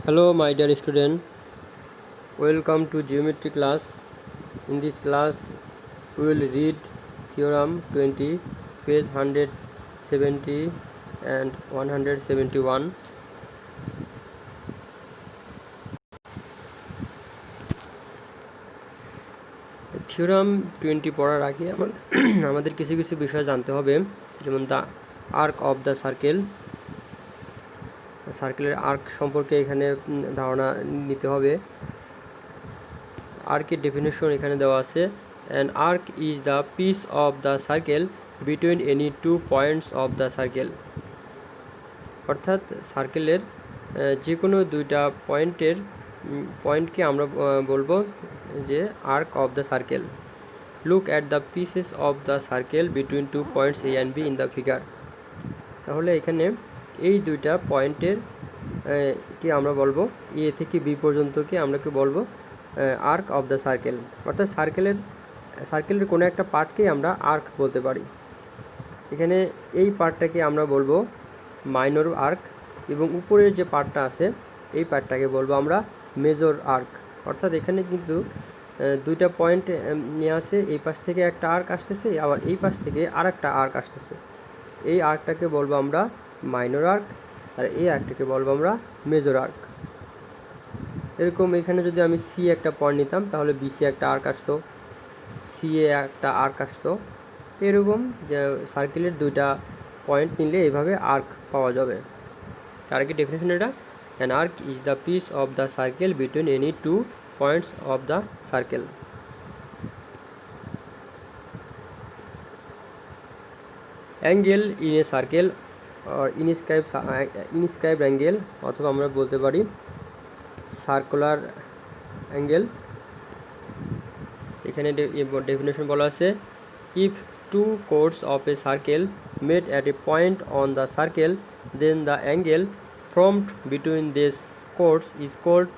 Hello my dear student, welcome to geometry class. In this class we will read theorem 20 page 170 and 171. Theorem 20 পড়ার আগে আমাদের কিছু কিছু বিষয় জানতে হবে, যেমন দ্য আর্ক অফ দ্য সার্কেলের আর্ক সম্পর্কে এখানে ধারণা নিতে হবে। আর্কের ডেফিনেশন এখানে দেওয়া আছে। An arc is the piece of the circle between any two points of the circle. অর্থাৎ সার্কেলের যে কোনো দুইটা পয়েন্টকে আমরা বলবো যে arc of the circle. Look at the pieces of the circle between two points A and B in the figure. তাহলে এখানে এই দুইটা পয়েন্টের কি আমরা বলবো, এ থেকে বি পর্যন্তকে আমরা কি বলবো, আর্ক অফ দ্য সার্কেল। অর্থাৎ সার্কেলের কোনো একটা পার্টকেই আমরা আর্ক বলতে পারি। এখানে এই পার্টটাকে আমরা বলবো মাইনর আর্ক, এবং উপরের যে পার্টটা আছে এই পার্টটাকে বলবো আমরা মেজর আর্ক। অর্থাৎ এখানে কিন্তু দুইটা পয়েন্ট নিয়ে আসে, এই পাশ থেকে একটা আর্ক আসতেছে, আবার এই পাশ থেকে আর একটা আর্ক আসতেছে। এই আর্কটাকে বলবো আমরা মাইনর আর্ক, আর এই আর্কটাকে বলবো আমরা মেজর আর্ক। এরকম এখানে যদি আমি সি একটা পয়েন্ট নিতাম তাহলে বিসি একটা আর্ক আসতো, সি এ একটা আর্ক আসতো। এরকম যে সার্কেলের দুইটা পয়েন্ট নিলে এইভাবে আর্ক পাওয়া যাবে। তার কি ডেফিনেশন এটা? An arc is the piece of the circle between any two points of the circle. Angle in a circle আর ইনস্ক্রাইব অ্যাঙ্গেল, অথবা আমরা বলতে পারি সার্কুলার অ্যাঙ্গেল। এখানে ডেফিনেশন বলা আছে, if two chords of a circle made at a point on the circle, then the angle formed between this chords is called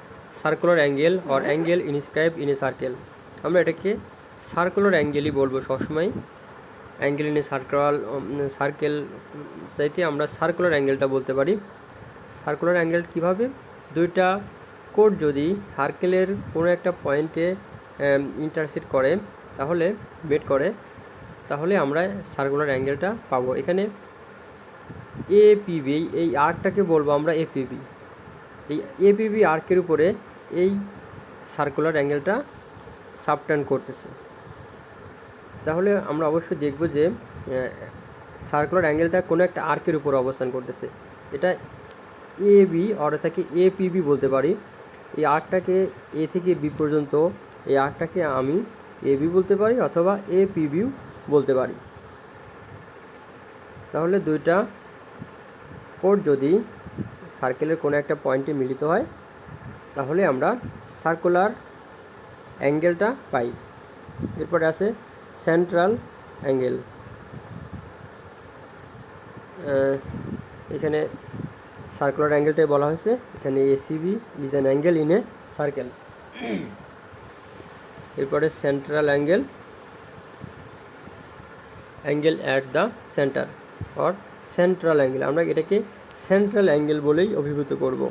circular angle or angle inscribe in a circle. আমরা এটাকে circular অ্যাঙ্গেলই বলবো সবসময়। Angle in a circle চাইতে আমরা circular অ্যাঙ্গেলটা বলতে পারি। Circular angle কীভাবে? দুইটা কোড যদি সার্কেলের কোনো একটা পয়েন্টে ইন্টারসেক্ট করে, তাহলে মেট করে, তাহলে আমরা সার্কুলার অ্যাঙ্গেলটা পাবো। এখানে এপিবি, এই আর্কটাকে বলবো আমরা এপিবি। এই এপিবি আর্কের উপরে এই সার্কুলার অ্যাঙ্গেলটা সাবটেন্ড করতেছে। তাহলে আমরা অবশ্যই দেখব যে সার্কুলার অ্যাঙ্গেলটা কোনো একটা আর্কের উপর অবস্থান করতেছে। এটা এবি অর্থাৎ এপিবি বলতে পারি। এই আর্কটাকে এ থেকে বি পর্যন্ত, এই আর্কটাকে আমি এবি বলতে পারি অথবা এপিবিও বলতে পারি। তাহলে দুইটা কোড যদি সার্কেলের কোনো একটা পয়েন্টে মিলিত হয়, তাহলে আমরা সার্কুলার অ্যাঙ্গেলটা পাই। এরপরে আছে সেন্ট্রাল অ্যাঙ্গেল। এখানে সার্কুলার অ্যাঙ্গেলটাই বলা হয়েছে। এখানে ACB is an angle in a circle. এরপরে central angle at the centre or central angle, আমরা এটাকে সেন্ট্রাল অ্যাঙ্গেল বলেই অভিভূত করব।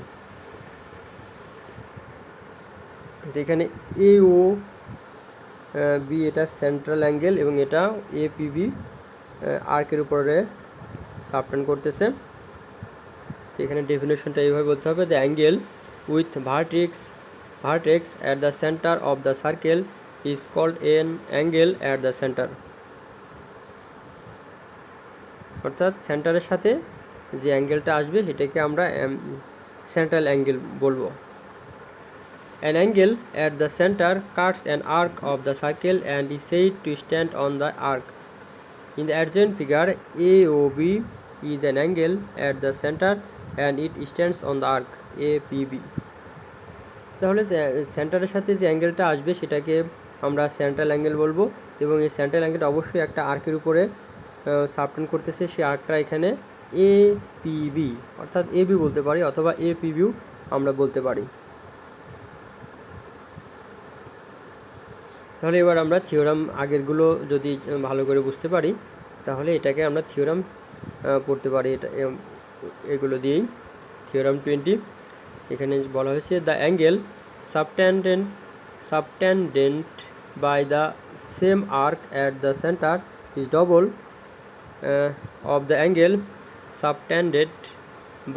এখানে এ ও বি এটা সেন্ট্রাল অ্যাঙ্গেল, এবং এটা এপিবি আর্কের উপরে সাবটেন্ড করতেছে। এখানে ডেফিনেশনটা এইভাবে বলতে হবে, the angle with vertex at the centre of the circle is called an angle at the centre. অর্থাৎ সেন্টারের সাথে যে অ্যাঙ্গেলটা আসবে সেটাকে আমরা সেন্ট্রাল অ্যাঙ্গেল বলবো। An angle at the center cuts an arc of the circle and is said to stand on the arc. In the adjacent figure, AOB is an angle at the center and it stands on the arc APB. তাহলে সেন্টারের সাথে যে অ্যাঙ্গেলটা আসবে সেটাকে আমরা central angle বলবো, এবং এই সেন্ট্রাল অ্যাঙ্গেলটা অবশ্যই একটা আর্কের উপরে সাবটেন্ড করতেছে। সেই আর্কটা এখানে এপিবি অর্থাৎ এবি বলতে পারি, অথবা এপিবিও আমরা বলতে পারি। তাহলে এবার আমরা থিওরাম আগেরগুলো যদি ভালো করে বুঝতে পারি, তাহলে এটাকে আমরা থিওরাম পড়তে পারি। এটা এগুলো দিয়েই থিওরাম 20। এখানে বলা হয়েছে the angle subtended by the same arc at the center is double of the angle subtended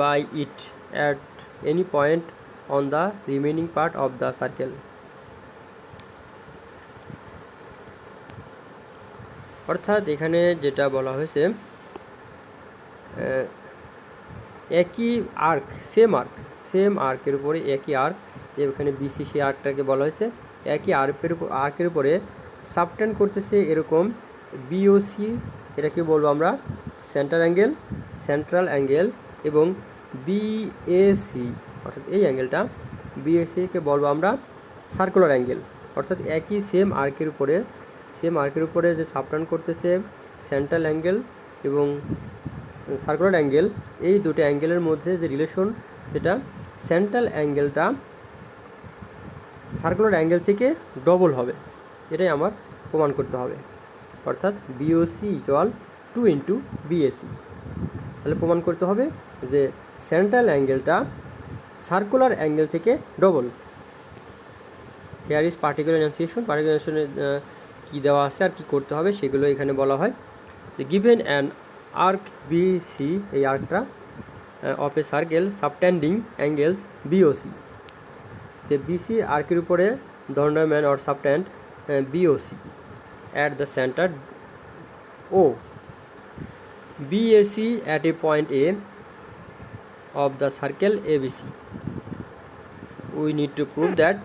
by it at any point on the remaining part of the circle. অর্থাৎ এখানে যেটা বলা হয়েছে একই আর্ক সেম আর্কের উপরে একই আর্ক, এখানে BC সেই আর্কটাকে বলা হয়েছে একই আর্কের উপরে সাবটেন্ড করতেছে এরকম বিওসি, এটাকে বলবো আমরা সেন্ট্রাল অ্যাঙ্গেল, এবং বিএসি অর্থাৎ এই অ্যাঙ্গেলটা বিএসিকে বলবো আমরা সার্কুলার অ্যাঙ্গেল। অর্থাৎ একই সেম আর্কের উপরে যে সাবটেন্ড করতেছে সেন্ট্রাল অ্যাঙ্গেল এবং সার্কুলার অ্যাঙ্গেল, এই দুটো অ্যাঙ্গেলের মধ্যে যে রিলেশন সেটা সেন্ট্রাল অ্যাঙ্গেলটা সার্কুলার অ্যাঙ্গেল থেকে ডবল হবে, এটাই আমার প্রমাণ করতে হবে। অর্থাৎ বিওসি ইকুয়াল 2 ইন্টু বিএসি। তাহলে প্রমাণ করতে হবে যে সেন্ট্রাল অ্যাঙ্গেলটা সার্কুলার অ্যাঙ্গেল থেকে ডবল। হেয়ার ইজ পার্টিকুলার এনান্সিয়েশন কী দেওয়া আছে আর কী করতে হবে সেগুলো এখানে বলা হয়। গিভেন অ্যান আর্ক বিসি, এই আর্কটা of a circle subtending angles BOC, তো বিসি আর্কের উপরে ধর্ণায়মান or subtend BOC at the centre O BAC at a point A of the circle ABC. We need to prove that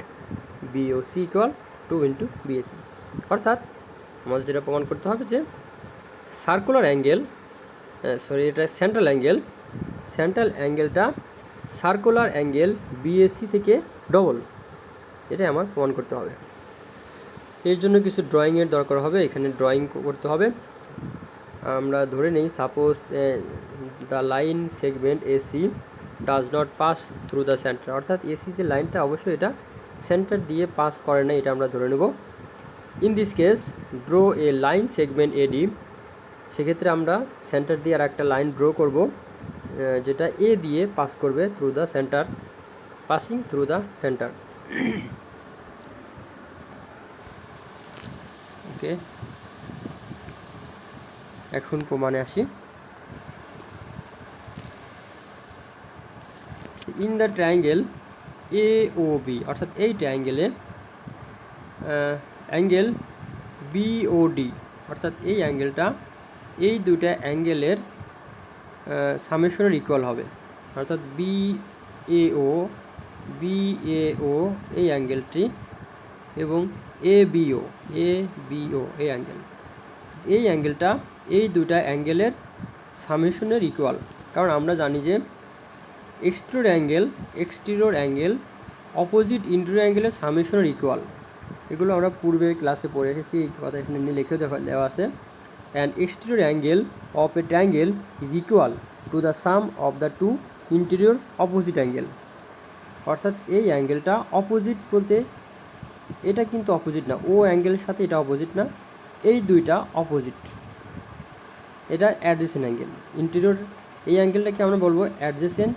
BOC equal 2 into BAC. অর্থাৎ আমাদের যেটা প্রমাণ করতে হবে যে সার্কুলার অ্যাঙ্গেল এটা সেন্ট্রাল অ্যাঙ্গেলটা সার্কুলার অ্যাঙ্গেল বিএসি থেকে double, এটাই আমার প্রমাণ করতে হবে। এর জন্য কিছু ড্রয়িংয়ের দরকার হবে, এখানে ড্রয়িং করতে হবে। আমরা ধরে নেই suppose the line segment AC does not pass through the centre, অর্থাৎ এসি যে লাইনটা অবশ্যই এটা সেন্টার দিয়ে পাস করে না, এটা আমরা ধরে নেব। In this case draw a line segment AD, সেক্ষেত্রে আমরা সেন্টার দিয়ে আর একটা লাইন ড্র করব যেটা এ দিয়ে পাস করবে through the centre, passing through the centre. Okay, এখন প্রমাণে আসি। In the triangle A O B, অর্থাৎ এই ট্রায়াঙ্গেলে অ্যাঙ্গেল বিওডি, অর্থাৎ এই অ্যাঙ্গেলটা এই দুটা অ্যাঙ্গেলের সামেশনের ইকুয়াল হবে। অর্থাৎ বিএও এই অ্যাঙ্গেলটি এবং এবিও এই অ্যাঙ্গেলটা এই দুটা অ্যাঙ্গেলের সামেশনের ইকুয়াল। কারণ আমরা জানি যে এক্সটেরিয়র অ্যাঙ্গেল অপোজিট ইন্টেরিয়র অ্যাঙ্গেলের সামেশনের ইকুয়াল, এগুলো আমরা পূর্বের ক্লাসে পড়ে এসেছি, এই কথা এখানে লিখেও দেওয়া আছে। And exterior angle of a triangle is equal to the some of the two interior opposite angle. অর্থাৎ এই অ্যাঙ্গেলটা অপোজিট বলতে এটা কিন্তু অপোজিট না, ও অ্যাঙ্গেলের সাথে এটা অপোজিট না, এই দুইটা অপোজিট, এটা অ্যাডজেসেন্ট অ্যাঙ্গেল। ইন্টেরিয়র এই অ্যাঙ্গেলটাকে আমরা বলবো অ্যাডজেসেন্ট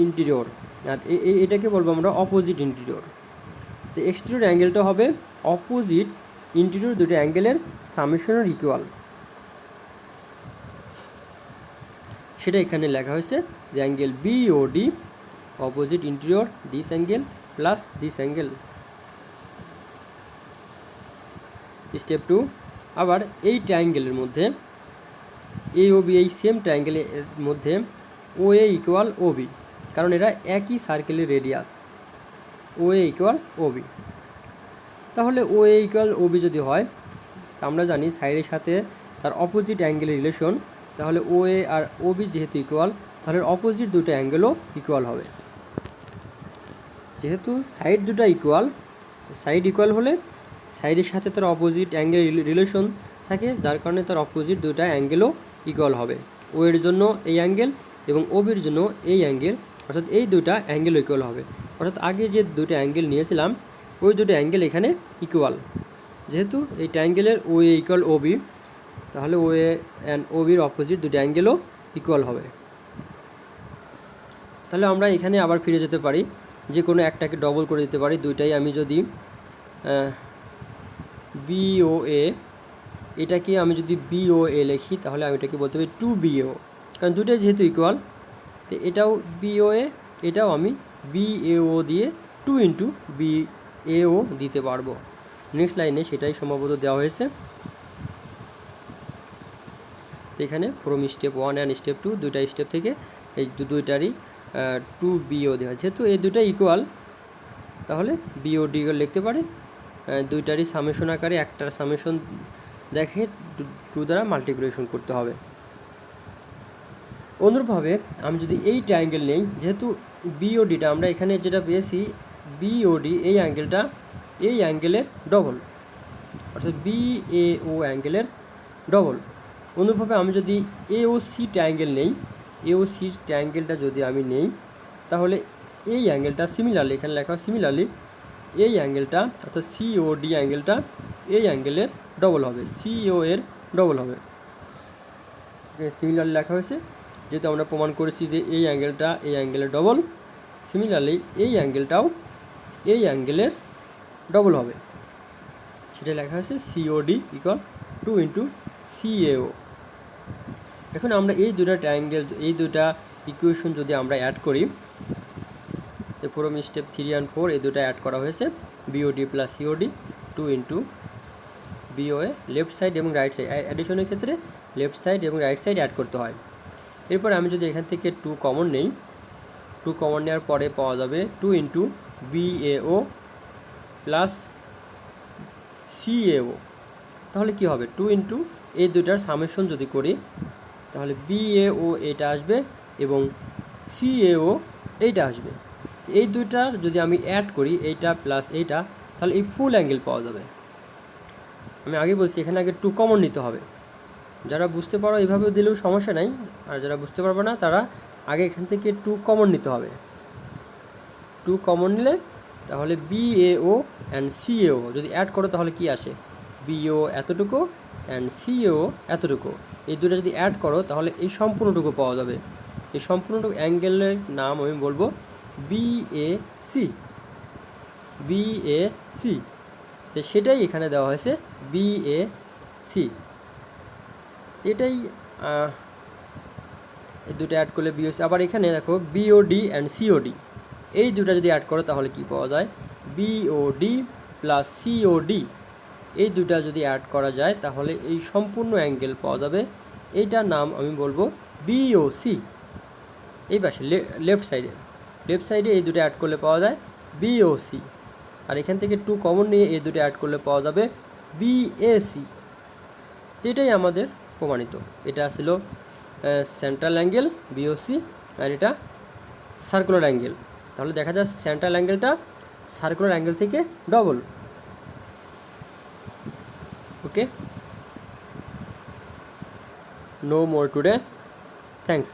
ইন্টেরিয়র, আর এটাকে বলবো আমরা অপোজিট ইন্টেরিয়র। তো এক্সটেরিয়র অ্যাঙ্গেলটা হবে অপোজিট ইন্টেরিয়র দুটো অ্যাঙ্গেলের সামেশনের ইকুয়াল, সেটা এখানে লেখা হয়েছে যে angle BOD opposite interior this angle plus this angle. Step 2, আবার এই ট্রায়াঙ্গেলের মধ্যে এ ও বি, এই সেম ট্রায়াঙ্গেলের মধ্যে ও এ ইকুয়াল ও বি, কারণ এরা একই সার্কেলের রেডিয়াস, ও এ ইকুয়াল ও বি। তাহলে ও এ ইকুয়াল ও বি যদি হয়, আমরা জানি সাইডের সাথে তার অপোজিট অ্যাঙ্গেলের রিলেশন, তাহলে ও এ আর ও বি যেহেতু ইকুয়াল, তাহলে অপোজিট দুটো অ্যাঙ্গেলও ইকুয়াল হবে। যেহেতু সাইড দুটো ইকুয়াল, সাইড ইকুয়াল হলে সাইডের সাথে তার অপোজিট অ্যাঙ্গেল রিলেশন থাকে, যার কারণে তার অপোজিট দুটা অ্যাঙ্গেলও ইকুয়াল হবে। ও এর জন্য এই অ্যাঙ্গেল এবং ও বির জন্য এই অ্যাঙ্গেল, অর্থাৎ এই দুটা অ্যাঙ্গেল ইকুয়াল হবে। অর্থাৎ আগে যে দুটো অ্যাঙ্গেল নিয়েছিলাম ওই দুটো অ্যাঙ্গেল এখানে ইকুয়াল। যেহেতু এই ট্রায়াঙ্গেলের ও এ ইকুয়াল ও বি, তাহলে ও এ অ্যান্ড ও বির অপোজিট দুটো অ্যাঙ্গেলও ইকুয়াল হবে। তাহলে আমরা এখানে আবার ফিরে যেতে পারি, যে কোনো একটাকে ডবল করে দিতে পারি। দুইটাই আমি যদি BOA, এটাকে আমি যদি BOA লিখি তাহলে আমি এটাকে বলতে পারি 2BAO, কারণ দুটোই যেহেতু ইকুয়াল। তো এটাও BOA, এটাও আমি BAO দিয়ে 2 ইন্টু BAO দিতে পারবো। নেক্সট লাইনে সেটাই সম্ভবত দেওয়া হয়েছে। এখানে ফ্রম স্টেপ 1 অ্যান্ড স্টেপ 2 দুইটা স্টেপ থেকে এই দুইটারই 2BO দেওয়া হয়েছে। যেহেতু এই দুটা ইকুয়াল তাহলে BOD লিখতে পারি। দুইটারই সামেশন আকারে একটার সামেশন দেখে 2 দ্বারা মাল্টিপ্লিকেশন করতে হবে। অনুরূপভাবে আমি যদি এই ট্রায়াঙ্গেল নেই, যেহেতু BODটা আমরা এখানে যেটা পেয়েছি, BOD এই অ্যাঙ্গেলটা এই অ্যাঙ্গেলের ডবল, অর্থাৎ BAO অ্যাঙ্গেলের ডবল। অনুরূপভাবে আমি যদি AOC ট্রায়াঙ্গেল নেই, AOC ট্রায়াঙ্গেলটা যদি আমি নেই তাহলে এই অ্যাঙ্গেলটা সিমিলারলি, এখানে লেখা সিমিলারলি এই অ্যাঙ্গেলটা অর্থাৎ COD অ্যাঙ্গেলটা এই অ্যাঙ্গেলের ডবল হবে, CO এর ডবল হবে। সিমিলারলি লেখা হয়েছে, যেহেতু আমরা প্রমাণ করেছি যে এই অ্যাঙ্গেলটা এই অ্যাঙ্গেলের ডবল, সিমিলারলি এই অ্যাঙ্গেলটাও এই অ্যাঙ্গেলের ডবল হবে, সেটা লেখা হয়েছে COD ইকুয়াল 2 ইন্টু CAO। এখন আমরা এই দুটা ট্রায়াঙ্গেল, এই দুটা ইকুয়েশন যদি আমরা অ্যাড করি, তো ফ্রম স্টেপ 3 অ্যান্ড 4 এই দুটা অ্যাড করা হয়েছে, BOD plus COD 2 into BOA, left side এবং রাইট সাইড, অ্যাডিশনের ক্ষেত্রে লেফট সাইড এবং রাইট সাইড অ্যাড করতে হয়। এরপর আমি যদি এখান থেকে 2 কমন নেই, 2 কমন নেওয়ার পরে পাওয়া যাবে 2 ইন্টু BAO প্লাস CAO। তাহলে কি হবে, 2 ইন্টু এই দুটার সামেশন যদি করি তাহলে BAO এটা আসবে এবং CAO এইটা আসবে। এই দুইটার যদি আমি অ্যাড করি, এইটা প্লাস এইটা, তাহলে এই ফুল অ্যাঙ্গেল পাওয়া যাবে। আমি আগে বলছি এখানে আগে 2 কমন নিতে হবে। যারা বুঝতে পারো এইভাবে দিলেও সমস্যা নাই, আর যারা বুঝতে পারবে না তারা আগে এখান থেকে 2 কমন নিতে হবে। 2 কমন নিলে তাহলে BAO অ্যান্ড CAO যদি অ্যাড করো তাহলে কি আসে, BO এতটুকু অ্যান্ড CAO এতটুকু, এই দুটো যদি অ্যাড করো তাহলে এই সম্পূর্ণটুকু পাওয়া যাবে। এই সম্পূর্ণটুকু অ্যাঙ্গেলের নাম আমি বলবো BAC। তো সেটাই এখানে দেওয়া হয়েছে BAC। এটাই এই দুটো অ্যাড করলে BOC। আবার এখানে দেখো BOD অ্যান্ড COD, এই দুটো যদি অ্যাড করো তাহলে কি পাওয়া যায়, BOD প্লাস COD, এই দুটা যদি অ্যাড করা যায় তাহলে এই সম্পূর্ণ অ্যাঙ্গেল পাওয়া যাবে। এইটার নাম আমি বলবো BOC। এই পাশে লেফট সাইডে এই দুটো অ্যাড করলে পাওয়া যায় BOC, আর এখান থেকে 2 কমন নিয়ে এই দুটো অ্যাড করলে পাওয়া যাবে BAC। এটাই আমাদের প্রমাণিত। এটা ছিল সেন্ট্রাল অ্যাঙ্গেল BOC, আর এটা সার্কুলার অ্যাঙ্গেল। তাহলে দেখা যায় সেন্ট্রাল অ্যাঙ্গেলটা সার্কুলার অ্যাঙ্গেল থেকে ডবল। ওকে, নো মোর টুডে, থ্যাংকস।